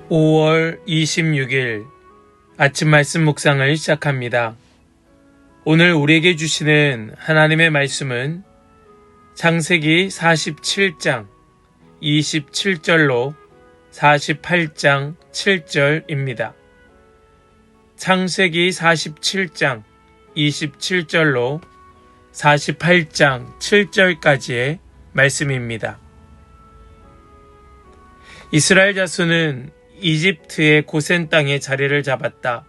5월 26일 아침 말씀 묵상을 시작합니다. 오늘 우리에게 주시는 하나님의 말씀은 창세기 47장 27절로 48장 7절입니다. 창세기 47장 27절로 48장 7절까지의 말씀입니다. 이스라엘 자손은 이집트의 고센 땅에 자리를 잡았다.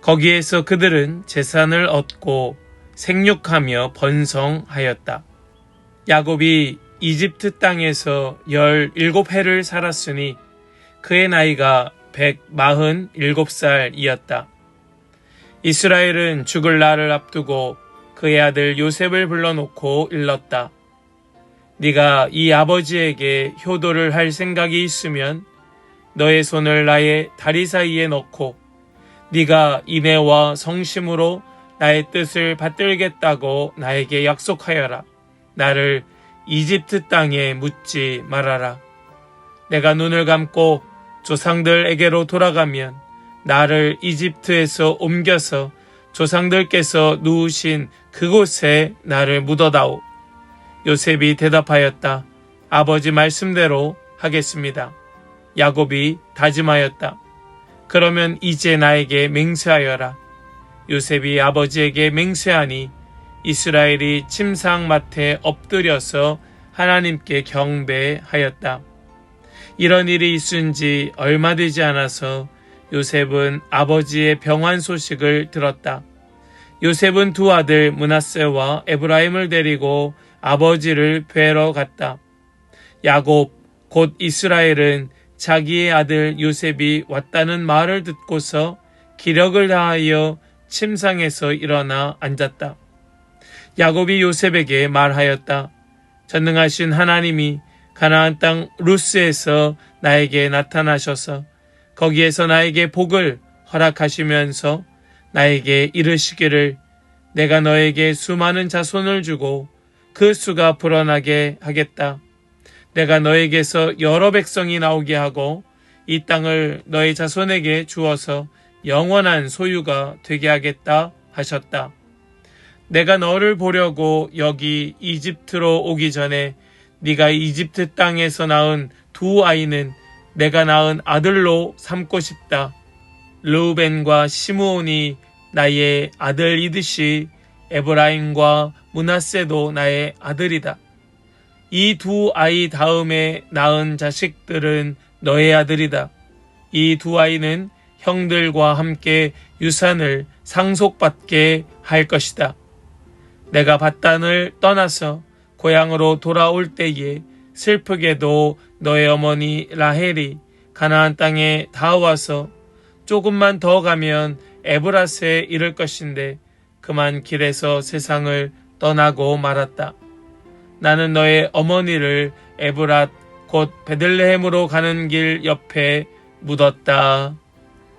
거기에서 그들은 재산을 얻고 생육하며 번성하였다. 야곱이 이집트 땅에서 17해를 살았으니 그의 나이가 147살이었다. 이스라엘은 죽을 날을 앞두고 그의 아들 요셉을 불러놓고 일렀다. 네가 이 아버지에게 효도를 할 생각이 있으면 너의 손을 나의 다리 사이에 넣고 네가 인애와 성심으로 나의 뜻을 받들겠다고 나에게 약속하여라. 나를 이집트 땅에 묻지 말아라. 내가 눈을 감고 조상들에게로 돌아가면 나를 이집트에서 옮겨서 조상들께서 누우신 그곳에 나를 묻어다오. 요셉이 대답하였다. 아버지 말씀대로 하겠습니다. 야곱이 다짐하였다. 그러면 이제 나에게 맹세하여라. 요셉이 아버지에게 맹세하니 이스라엘이 침상맡에 엎드려서 하나님께 경배하였다. 이런 일이 있은 지 얼마 되지 않아서 요셉은 아버지의 병환 소식을 들었다. 요셉은 두 아들 므낫세와 에브라임을 데리고 아버지를 뵈러 갔다. 야곱 곧 이스라엘은 자기의 아들 요셉이 왔다는 말을 듣고서 기력을 다하여 침상에서 일어나 앉았다. 야곱이 요셉에게 말하였다. 전능하신 하나님이 가나안 땅 루스에서 나에게 나타나셔서 거기에서 나에게 복을 허락하시면서 나에게 이르시기를 내가 너에게 수많은 자손을 주고 그 수가 불어나게 하겠다. 내가 너에게서 여러 백성이 나오게 하고 이 땅을 너의 자손에게 주어서 영원한 소유가 되게 하겠다 하셨다. 내가 너를 보려고 여기 이집트로 오기 전에 네가 이집트 땅에서 낳은 두 아이는 내가 낳은 아들로 삼고 싶다. 르우벤과 시므온이 나의 아들이듯이 에브라임과 므낫세도 나의 아들이다. 이 두 아이 다음에 낳은 자식들은 너의 아들이다. 이 두 아이는 형들과 함께 유산을 상속받게 할 것이다. 내가 밧단을 떠나서 고향으로 돌아올 때에 슬프게도 너의 어머니 라헬이 가나안 땅에 닿아와서 조금만 더 가면 에브라스에 이를 것인데 그만 길에서 세상을 떠나고 말았다. 나는 너의 어머니를 에브랏 곧 베들레헴으로 가는 길 옆에 묻었다.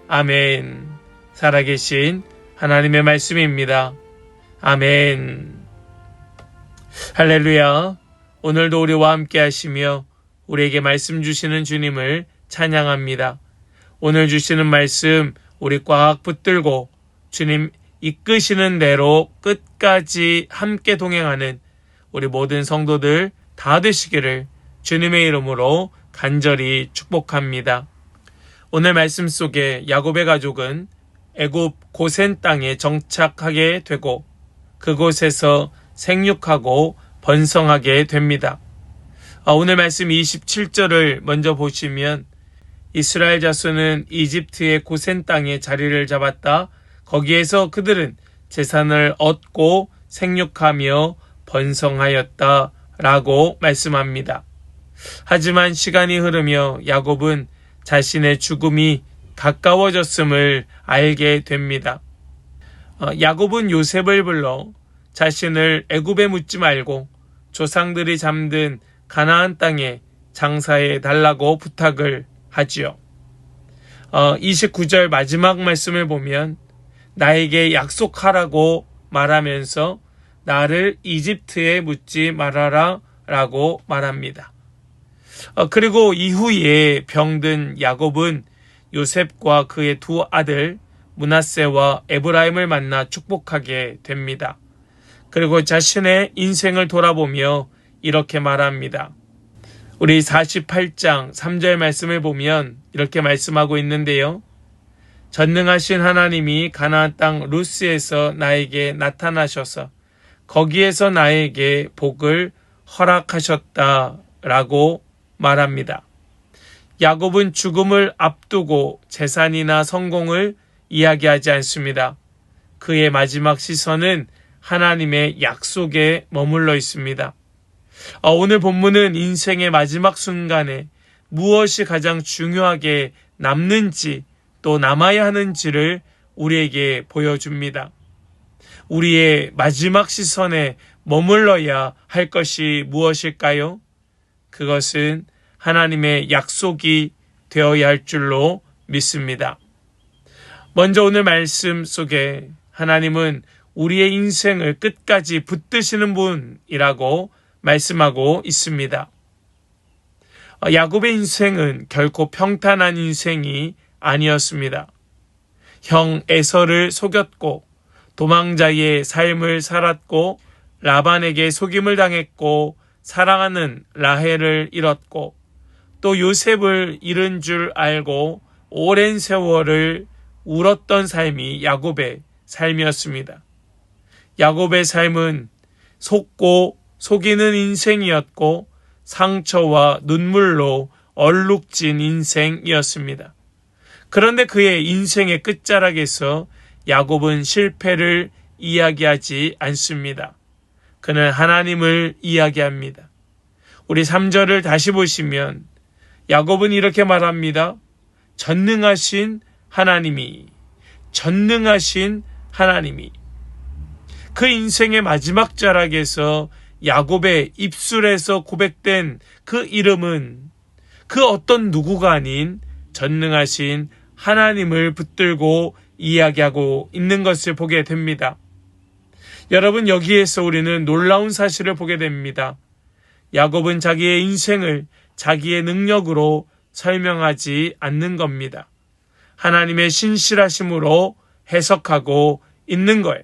아멘. 살아계신 하나님의 말씀입니다. 아멘. 할렐루야. 오늘도 우리와 함께 하시며 우리에게 말씀 주시는 주님을 찬양합니다. 오늘 주시는 말씀 우리 꽉 붙들고 주님 이끄시는 대로 끝까지 함께 동행하는 우리 모든 성도들 다 되시기를 주님의 이름으로 간절히 축복합니다. 오늘 말씀 속에 야곱의 가족은 애굽 고센 땅에 정착하게 되고 그곳에서 생육하고 번성하게 됩니다. 오늘 말씀 27절을 먼저 보시면 이스라엘 자손은 이집트의 고센 땅에 자리를 잡았다. 거기에서 그들은 재산을 얻고 생육하며 번성하였다 라고 말씀합니다. 하지만 시간이 흐르며 야곱은 자신의 죽음이 가까워졌음을 알게 됩니다. 야곱은 요셉을 불러 자신을 애굽에 묻지 말고 조상들이 잠든 가나안 땅에 장사해 달라고 부탁을 하지요. 29절 마지막 말씀을 보면 나에게 약속하라고 말하면서 나를 이집트에 묻지 말아라 라고 말합니다. 그리고 이후에 병든 야곱은 요셉과 그의 두 아들 므낫세와 에브라임을 만나 축복하게 됩니다. 그리고 자신의 인생을 돌아보며 이렇게 말합니다. 우리 48장 3절 말씀을 보면 이렇게 말씀하고 있는데요. 전능하신 하나님이 가나안 땅 루스에서 나에게 나타나셔서 거기에서 나에게 복을 허락하셨다라고 말합니다. 야곱은 죽음을 앞두고 재산이나 성공을 이야기하지 않습니다. 그의 마지막 시선은 하나님의 약속에 머물러 있습니다. 오늘 본문은 인생의 마지막 순간에 무엇이 가장 중요하게 남는지 또 남아야 하는지를 우리에게 보여줍니다. 우리의 마지막 시선에 머물러야 할 것이 무엇일까요? 그것은 하나님의 약속이 되어야 할 줄로 믿습니다. 먼저 오늘 말씀 속에 하나님은 우리의 인생을 끝까지 붙드시는 분이라고 말씀하고 있습니다. 야곱의 인생은 결코 평탄한 인생이 아니었습니다. 형 에서를 속였고 도망자의 삶을 살았고 라반에게 속임을 당했고 사랑하는 라헬을 잃었고 또 요셉을 잃은 줄 알고 오랜 세월을 울었던 삶이 야곱의 삶이었습니다. 야곱의 삶은 속고 속이는 인생이었고 상처와 눈물로 얼룩진 인생이었습니다. 그런데 그의 인생의 끝자락에서 야곱은 실패를 이야기하지 않습니다. 그는 하나님을 이야기합니다. 우리 3절을 다시 보시면 야곱은 이렇게 말합니다. 전능하신 하나님이 그 인생의 마지막 자락에서 야곱의 입술에서 고백된 그 이름은 그 어떤 누구가 아닌 전능하신 하나님을 붙들고 이야기하고 있는 것을 보게 됩니다. 여러분, 여기에서 우리는 놀라운 사실을 보게 됩니다. 야곱은 자기의 인생을 자기의 능력으로 설명하지 않는 겁니다. 하나님의 신실하심으로 해석하고 있는 거예요.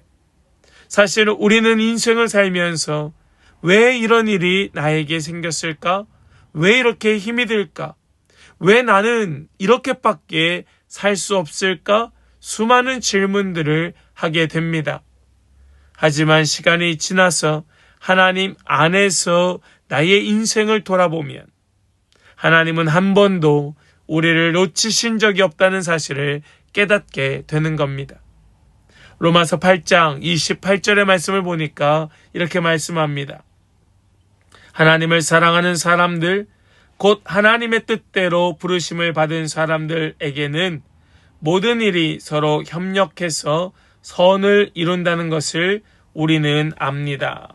사실 우리는 인생을 살면서 왜 이런 일이 나에게 생겼을까? 왜 이렇게 힘이 들까? 왜 나는 이렇게밖에 살 수 없을까? 수많은 질문들을 하게 됩니다. 하지만 시간이 지나서 하나님 안에서 나의 인생을 돌아보면 하나님은 한 번도 우리를 놓치신 적이 없다는 사실을 깨닫게 되는 겁니다. 로마서 8장 28절의 말씀을 보니까 이렇게 말씀합니다. 하나님을 사랑하는 사람들, 곧 하나님의 뜻대로 부르심을 받은 사람들에게는 모든 일이 서로 협력해서 선을 이룬다는 것을 우리는 압니다.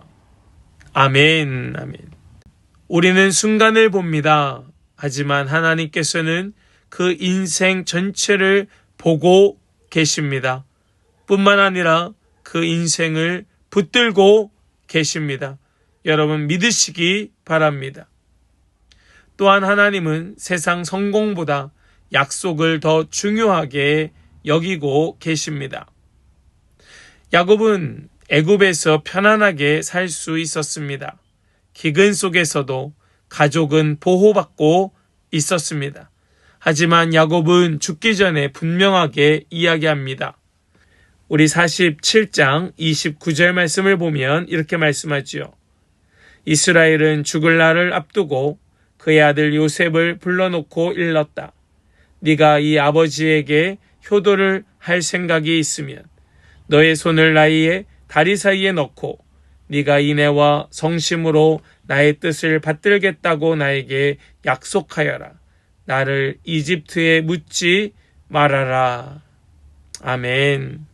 아멘, 아멘. 우리는 순간을 봅니다. 하지만 하나님께서는 그 인생 전체를 보고 계십니다. 뿐만 아니라 그 인생을 붙들고 계십니다. 여러분 믿으시기 바랍니다. 또한 하나님은 세상 성공보다 약속을 더 중요하게 여기고 계십니다. 야곱은 애굽에서 편안하게 살 수 있었습니다. 기근 속에서도 가족은 보호받고 있었습니다. 하지만 야곱은 죽기 전에 분명하게 이야기합니다. 우리 47장 29절 말씀을 보면 이렇게 말씀하지요. 이스라엘은 죽을 날을 앞두고 그의 아들 요셉을 불러놓고 일렀다. 네가 이 아버지에게 효도를 할 생각이 있으면 너의 손을 나의 다리 사이에 넣고 네가 인애와 성심으로 나의 뜻을 받들겠다고 나에게 약속하여라. 나를 이집트에 묻지 말아라. 아멘.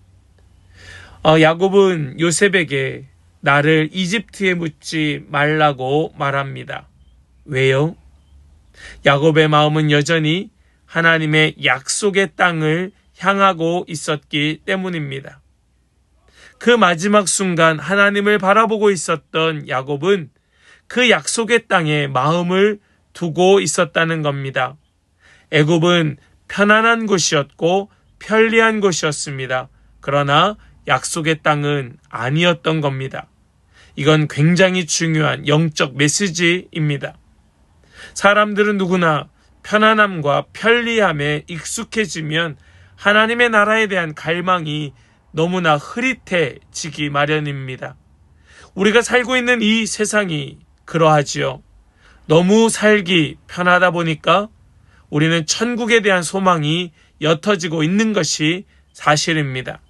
야곱은 요셉에게 나를 이집트에 묻지 말라고 말합니다. 왜요? 야곱의 마음은 여전히 하나님의 약속의 땅을 향하고 있었기 때문입니다. 그 마지막 순간 하나님을 바라보고 있었던 야곱은 그 약속의 땅에 마음을 두고 있었다는 겁니다. 애굽은 편안한 곳이었고 편리한 곳이었습니다. 그러나 약속의 땅은 아니었던 겁니다. 이건 굉장히 중요한 영적 메시지입니다. 사람들은 누구나 편안함과 편리함에 익숙해지면 하나님의 나라에 대한 갈망이 너무나 흐릿해지기 마련입니다. 우리가 살고 있는 이 세상이 그러하지요. 너무 살기 편하다 보니까 우리는 천국에 대한 소망이 옅어지고 있는 것이 사실입니다.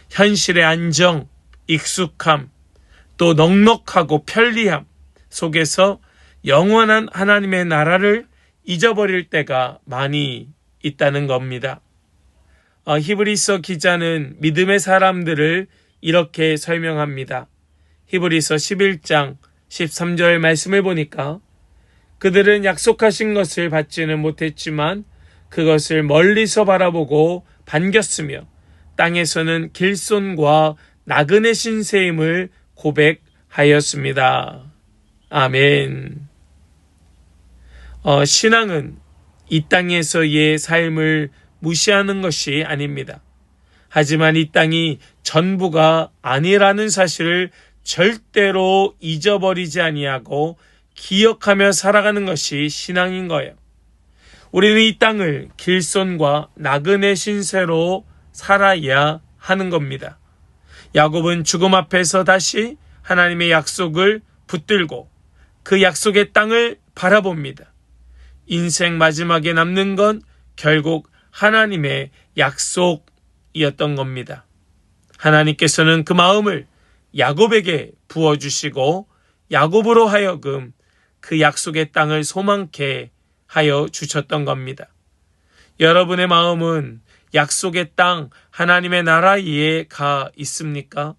현실의 안정, 익숙함, 또 넉넉하고 편리함 속에서 영원한 하나님의 나라를 잊어버릴 때가 많이 있다는 겁니다. 히브리서 기자는 믿음의 사람들을 이렇게 설명합니다. 히브리서 11장 13절 말씀을 보니까 그들은 약속하신 것을 받지는 못했지만 그것을 멀리서 바라보고 반겼으며 땅에서는 길손과 나그네 신세임을 고백하였습니다. 아멘. 신앙은 이 땅에서의 삶을 무시하는 것이 아닙니다. 하지만 이 땅이 전부가 아니라는 사실을 절대로 잊어버리지 아니하고 기억하며 살아가는 것이 신앙인 거예요. 우리는 이 땅을 길손과 나그네 신세로 살아야 하는 겁니다. 야곱은 죽음 앞에서 다시 하나님의 약속을 붙들고 그 약속의 땅을 바라봅니다. 인생 마지막에 남는 건 결국 하나님의 약속이었던 겁니다. 하나님께서는 그 마음을 야곱에게 부어주시고 야곱으로 하여금 그 약속의 땅을 소망케 하여 주셨던 겁니다. 여러분의 마음은 약속의 땅 하나님의 나라에 가 있습니까?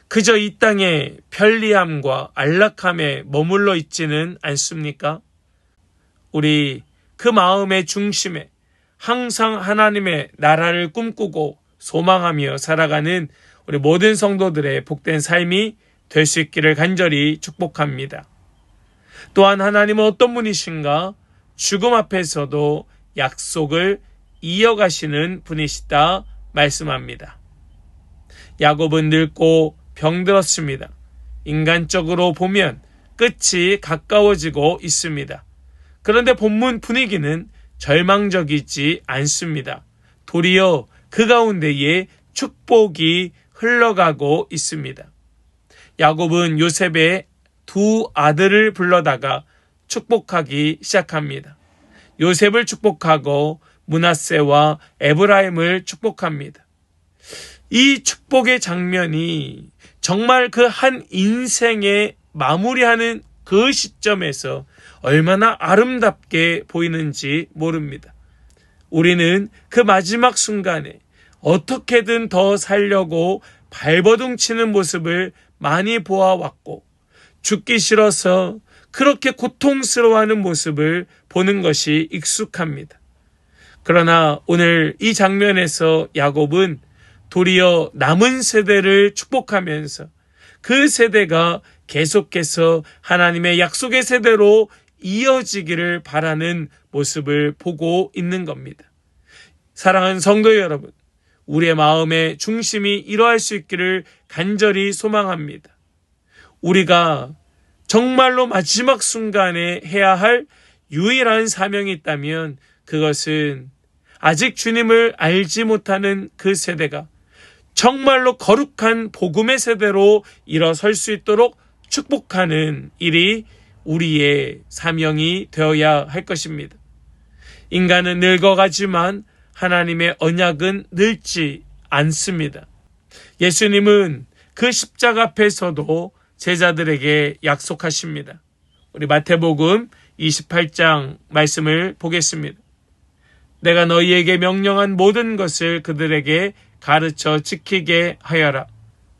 그저 이 땅의 편리함과 안락함에 머물러 있지는 않습니까? 우리 그 마음의 중심에 항상 하나님의 나라를 꿈꾸고 소망하며 살아가는 우리 모든 성도들의 복된 삶이 될 수 있기를 간절히 축복합니다. 또한 하나님은 어떤 분이신가? 죽음 앞에서도 약속을 이어가시는 분이시다 말씀합니다. 야곱은 늙고 병들었습니다. 인간적으로 보면 끝이 가까워지고 있습니다. 그런데 본문 분위기는 절망적이지 않습니다. 도리어 그 가운데에 축복이 흘러가고 있습니다. 야곱은 요셉의 두 아들을 불러다가 축복하기 시작합니다. 요셉을 축복하고 므낫세와 에브라임을 축복합니다. 이 축복의 장면이 정말 그 한 인생의 마무리하는 그 시점에서 얼마나 아름답게 보이는지 모릅니다. 우리는 그 마지막 순간에 어떻게든 더 살려고 발버둥 치는 모습을 많이 보아왔고 죽기 싫어서 그렇게 고통스러워하는 모습을 보는 것이 익숙합니다. 그러나 오늘 이 장면에서 야곱은 도리어 남은 세대를 축복하면서 그 세대가 계속해서 하나님의 약속의 세대로 이어지기를 바라는 모습을 보고 있는 겁니다. 사랑하는 성도 여러분, 우리의 마음의 중심이 이러할 수 있기를 간절히 소망합니다. 우리가 정말로 마지막 순간에 해야 할 유일한 사명이 있다면 그것은 아직 주님을 알지 못하는 그 세대가 정말로 거룩한 복음의 세대로 일어설 수 있도록 축복하는 일이 우리의 사명이 되어야 할 것입니다. 인간은 늙어가지만 하나님의 언약은 늙지 않습니다. 예수님은 그 십자가 앞에서도 제자들에게 약속하십니다. 우리 마태복음 28장 말씀을 보겠습니다. 내가 너희에게 명령한 모든 것을 그들에게 가르쳐 지키게 하여라.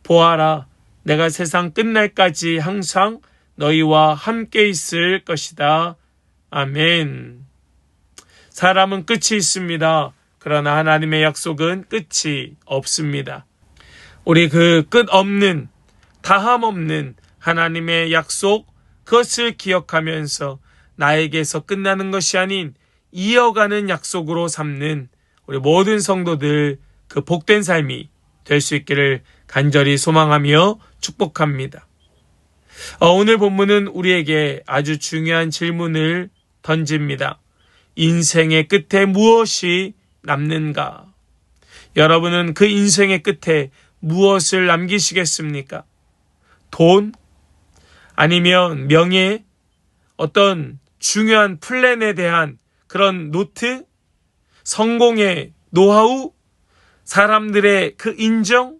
보아라, 내가 세상 끝날까지 항상 너희와 함께 있을 것이다. 아멘. 사람은 끝이 있습니다. 그러나 하나님의 약속은 끝이 없습니다. 우리 그 끝없는, 다함없는 하나님의 약속, 그것을 기억하면서 나에게서 끝나는 것이 아닌 이어가는 약속으로 삼는 우리 모든 성도들 그 복된 삶이 될 수 있기를 간절히 소망하며 축복합니다. 오늘 본문은 우리에게 아주 중요한 질문을 던집니다. 인생의 끝에 무엇이 남는가? 여러분은 그 인생의 끝에 무엇을 남기시겠습니까? 돈? 아니면 명예? 어떤 중요한 플랜에 대한 그런 노트? 성공의 노하우? 사람들의 그 인정?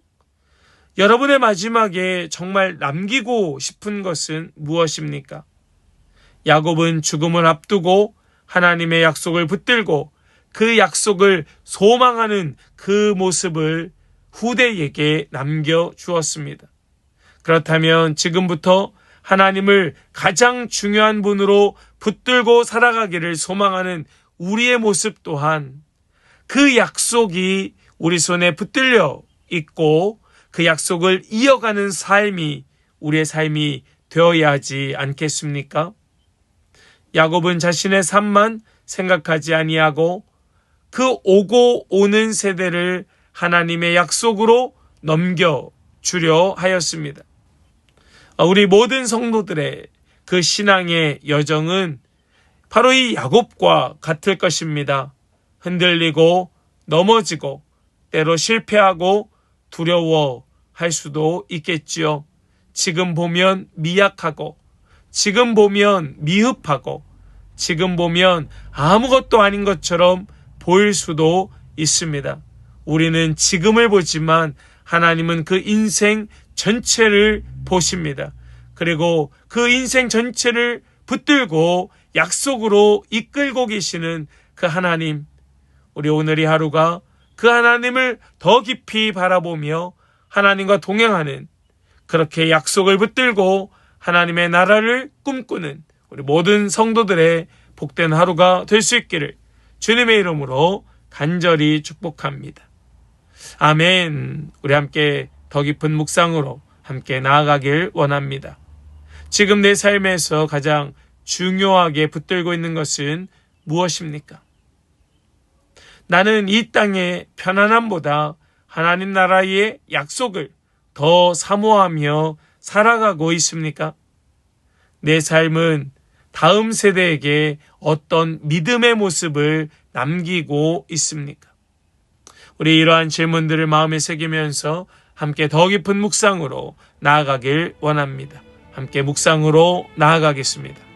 여러분의 마지막에 정말 남기고 싶은 것은 무엇입니까? 야곱은 죽음을 앞두고 하나님의 약속을 붙들고 그 약속을 소망하는 그 모습을 후대에게 남겨주었습니다. 그렇다면 지금부터 하나님을 가장 중요한 분으로 붙들고 살아가기를 소망하는 우리의 모습 또한 그 약속이 우리 손에 붙들려 있고 그 약속을 이어가는 삶이 우리의 삶이 되어야 하지 않겠습니까? 야곱은 자신의 삶만 생각하지 아니하고 그 오고 오는 세대를 하나님의 약속으로 넘겨주려 하였습니다. 우리 모든 성도들의 그 신앙의 여정은 바로 이 야곱과 같을 것입니다. 흔들리고 넘어지고 때로 실패하고 두려워할 수도 있겠지요. 지금 보면 미약하고 지금 보면 미흡하고 지금 보면 아무것도 아닌 것처럼 보일 수도 있습니다. 우리는 지금을 보지만 하나님은 그 인생 전체를 보십니다. 그리고 그 인생 전체를 붙들고 약속으로 이끌고 계시는 그 하나님, 우리 오늘 이 하루가 그 하나님을 더 깊이 바라보며 하나님과 동행하는 그렇게 약속을 붙들고 하나님의 나라를 꿈꾸는 우리 모든 성도들의 복된 하루가 될 수 있기를 주님의 이름으로 간절히 축복합니다. 아멘. 우리 함께 더 깊은 묵상으로 함께 나아가길 원합니다. 지금 내 삶에서 가장 중요하게 붙들고 있는 것은 무엇입니까? 나는 이 땅의 편안함보다 하나님 나라의 약속을 더 사모하며 살아가고 있습니까? 내 삶은 다음 세대에게 어떤 믿음의 모습을 남기고 있습니까? 우리 이러한 질문들을 마음에 새기면서 함께 더 깊은 묵상으로 나아가길 원합니다. 함께 묵상으로 나아가겠습니다.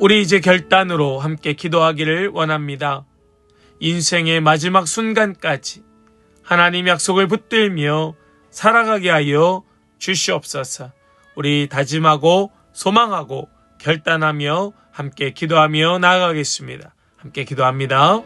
우리 이제 결단으로 함께 기도하기를 원합니다. 인생의 마지막 순간까지 하나님 약속을 붙들며 살아가게 하여 주시옵소서. 우리 다짐하고 소망하고 결단하며 함께 기도하며 나아가겠습니다. 함께 기도합니다.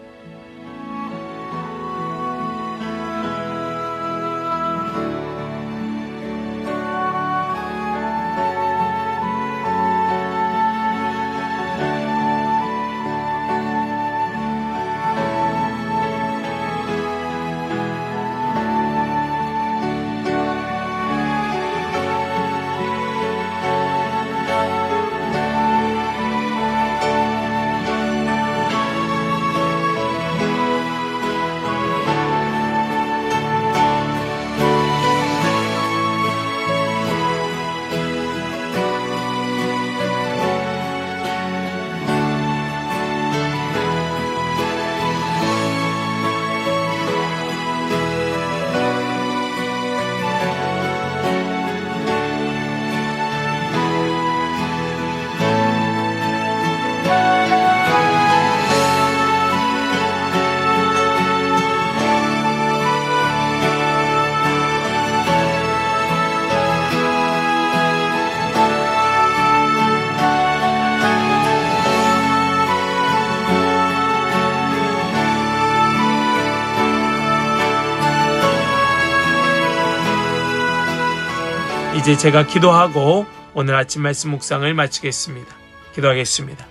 이제 제가 기도하고 오늘 아침 말씀 묵상을 마치겠습니다. 기도하겠습니다.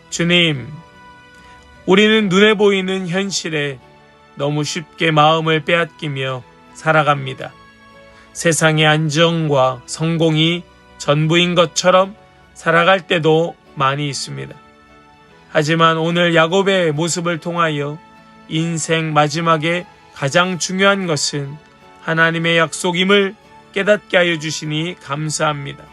주님, 우리는 눈에 보이는 현실에 너무 쉽게 마음을 빼앗기며 살아갑니다. 세상의 안정과 성공이 전부인 것처럼 살아갈 때도 많이 있습니다. 하지만 오늘 야곱의 모습을 통하여 인생 마지막에 가장 중요한 것은 하나님의 약속임을 깨닫게 하여 주시니 감사합니다.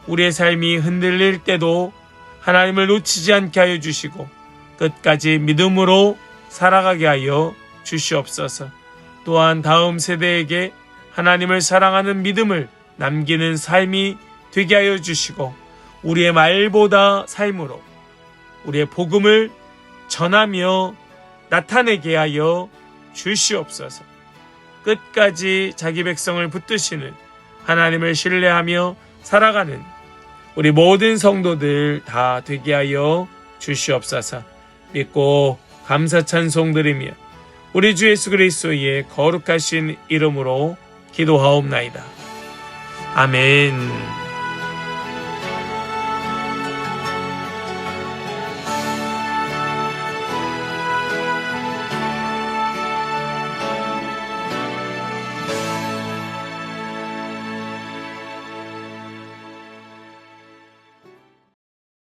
우리의 삶이 흔들릴 때도 하나님을 놓치지 않게 하여 주시고 끝까지 믿음으로 살아가게 하여 주시옵소서. 또한 다음 세대에게 하나님을 사랑하는 믿음을 남기는 삶이 되게 하여 주시고 우리의 말보다 삶으로 우리의 복음을 전하며 나타내게 하여 주시옵소서. 끝까지 자기 백성을 붙드시는 하나님을 신뢰하며 살아가는 우리 모든 성도들 다 되게 하여 주시옵소서. 믿고 감사 찬송 드리며 우리 주 예수 그리스도의 거룩하신 이름으로 기도하옵나이다. 아멘.